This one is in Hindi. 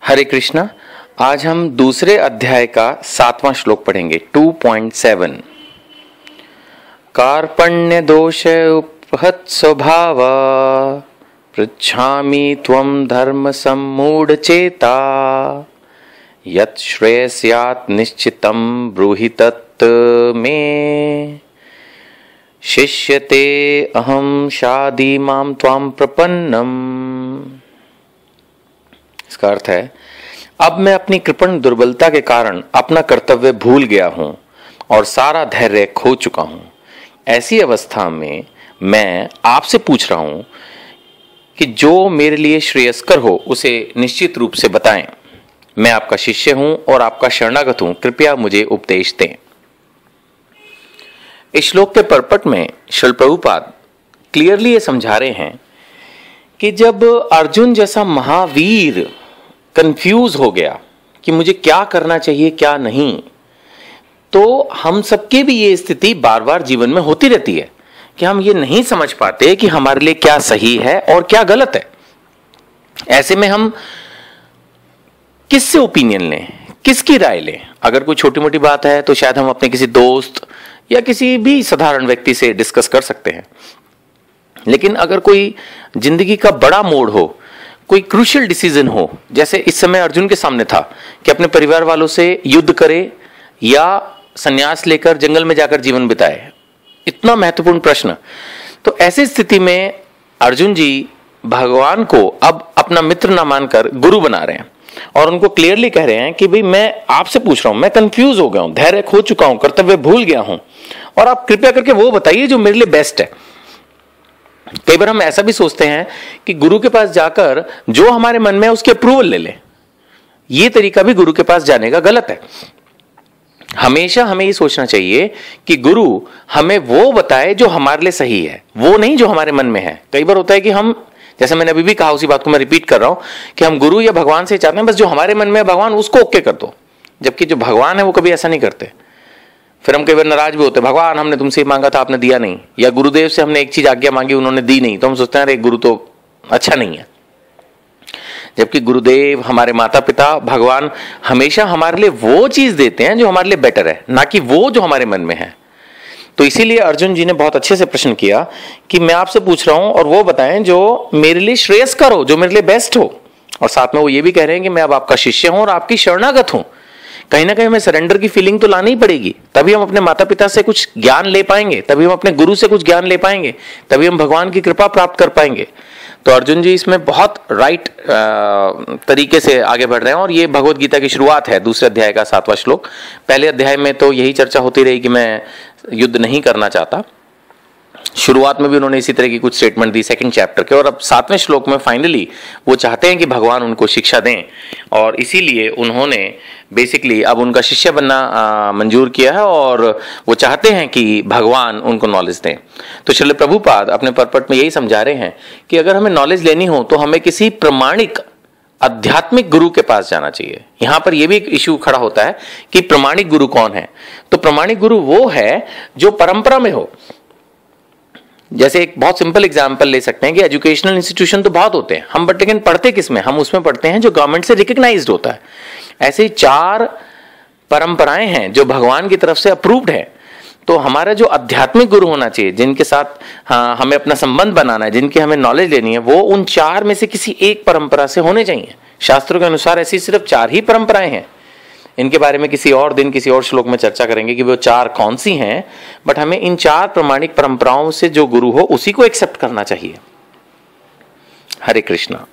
हरे कृष्णा। आज हम दूसरे अध्याय का 7वां श्लोक पढ़ेंगे 2.7। कार्पण्य दोष उपहत स्वभाव पृच्छामि त्वं धर्म सम्मूढ़ चेता यत् श्रेयस्यात् निश्चितं ब्रूहि तत् मे शिष्यते अहं शादी मां त्वां प्रपन्नम। इसका अर्थ है, अब मैं अपनी कृपण दुर्बलता के कारण अपना कर्तव्य भूल गया हूं और सारा धैर्य खो चुका हूं। ऐसी अवस्था में मैं आपसे पूछ रहा हूं कि जो मेरे लिए श्रेयस्कर हो उसे निश्चित रूप से बताएं। मैं आपका शिष्य हूं और आपका शरणागत हूं, कृपया मुझे उपदेश दें। इस श्लोक के परपट में श्रील प्रभुपाद क्लियरली ये समझा रहे हैं कि जब अर्जुन जैसा महावीर कंफ्यूज हो गया कि मुझे क्या करना चाहिए क्या नहीं, तो हम सबके भी ये स्थिति बार बार जीवन में होती रहती है कि हम ये नहीं समझ पाते कि हमारे लिए क्या सही है और क्या गलत है। ऐसे में हम किससे ओपिनियन लें, किसकी राय लें? अगर कोई छोटी मोटी बात है तो शायद हम अपने किसी दोस्त या किसी भी साधारण व्यक्ति से डिस्कस कर सकते हैं, लेकिन अगर कोई जिंदगी का बड़ा मोड़ हो, कोई क्रूशियल डिसीजन हो, जैसे इस समय अर्जुन के सामने था कि अपने परिवार वालों से युद्ध करे या संन्यास लेकर जंगल में जाकर जीवन बिताए, इतना महत्वपूर्ण प्रश्न। तो ऐसी स्थिति में अर्जुन जी भगवान को अब अपना मित्र ना मानकर गुरु बना रहे हैं और उनको क्लियरली कह रहे हैं कि भाई मैं आपसे पूछ रहा हूं, मैं कंफ्यूज हो गया हूं, धैर्य खो चुका हूं, कर्तव्य भूल गया हूं, और आप कृपया करके वो बताइए जो मेरे लिए बेस्ट है। कई बार हम ऐसा भी सोचते हैं कि गुरु के पास जाकर जो हमारे मन में है उसकी अप्रूवल ले लें। यह तरीका भी गुरु के पास जाने का गलत है। हमेशा हमें यह सोचना चाहिए कि गुरु हमें वो बताए जो हमारे लिए सही है, वो नहीं जो हमारे मन में है। कई बार होता है कि हम, जैसे मैंने अभी भी कहा, उसी बात को मैं रिपीट कर रहा हूं कि हम गुरु या भगवान से चाहते हैं बस जो हमारे मन में है भगवान उसको ओके कर दो, जबकि जो भगवान है वो कभी ऐसा नहीं करते। फिर हम कई बार नाराज भी होते हैं, भगवान हमने तुमसे मांगा था आपने दिया नहीं, या गुरुदेव से हमने एक चीज आज्ञा मांगी उन्होंने दी नहीं, तो हम सोचते हैं अरे गुरु तो अच्छा नहीं है। जबकि गुरुदेव, हमारे माता पिता, भगवान हमेशा हमारे लिए वो चीज देते हैं जो हमारे लिए बेटर है, ना कि वो जो हमारे मन में है। तो इसीलिए अर्जुन जी ने बहुत अच्छे से प्रश्न किया कि मैं आपसे पूछ रहा हूं और वो बताएं जो मेरे लिए श्रेयस्कर हो, जो मेरे लिए बेस्ट हो। और साथ में वो ये भी कह रहे हैं कि मैं अब आपका शिष्य हूं और आपकी शरणागत हूं। कहीं ना कहीं हमें सरेंडर की फीलिंग तो लानी ही पड़ेगी, तभी हम अपने माता पिता से कुछ ज्ञान ले पाएंगे, तभी हम अपने गुरु से कुछ ज्ञान ले पाएंगे, तभी हम भगवान की कृपा प्राप्त कर पाएंगे। तो अर्जुन जी इसमें बहुत राइट तरीके से आगे बढ़ रहे हैं। और ये भगवत गीता की शुरुआत है, दूसरे अध्याय का 7वां श्लोक। पहले अध्याय में तो यही चर्चा होती रही कि मैं युद्ध नहीं करना चाहता, शुरुआत में भी उन्होंने इसी तरह की कुछ स्टेटमेंट दी सेकंड चैप्टर के, और अब 7वें श्लोक में फाइनली वो चाहते हैं कि भगवान उनको शिक्षा दें, और इसीलिए उन्होंने बेसिकली अब उनका शिष्य बनना मंजूर किया है और वो चाहते हैं कि भगवान उनको नॉलेज दें। तो श्रील प्रभुपाद अपने परपट में यही समझा रहे हैं कि अगर हमें नॉलेज लेनी हो तो हमें किसी प्रमाणिक आध्यात्मिक गुरु के पास जाना चाहिए। यहां पर यह भी एक इश्यू खड़ा होता है कि प्रमाणिक गुरु कौन है। तो प्रमाणिक गुरु वो है जो परंपरा में हो। जैसे एक बहुत सिंपल एग्जांपल ले सकते हैं कि एजुकेशनल इंस्टीट्यूशन तो बहुत होते हैं हम, बट लेकिन पढ़ते किस में? हम उसमें पढ़ते हैं जो गवर्नमेंट से रिकग्नाइज्ड होता है। ऐसे 4 परंपराएं हैं जो भगवान की तरफ से अप्रूव्ड है। तो हमारा जो आध्यात्मिक गुरु होना चाहिए, जिनके साथ हमें अपना संबंध बनाना है, जिनकी हमें नॉलेज लेनी है, वो उन 4 में से किसी एक परंपरा से होने चाहिए। शास्त्रों के अनुसार ऐसी सिर्फ 4 ही परंपराएं हैं। इनके बारे में किसी और दिन किसी और श्लोक में चर्चा करेंगे कि वो 4 कौन सी हैं, बट हमें इन 4 प्रमाणिक परंपराओं से जो गुरु हो उसी को एक्सेप्ट करना चाहिए। हरे कृष्णा।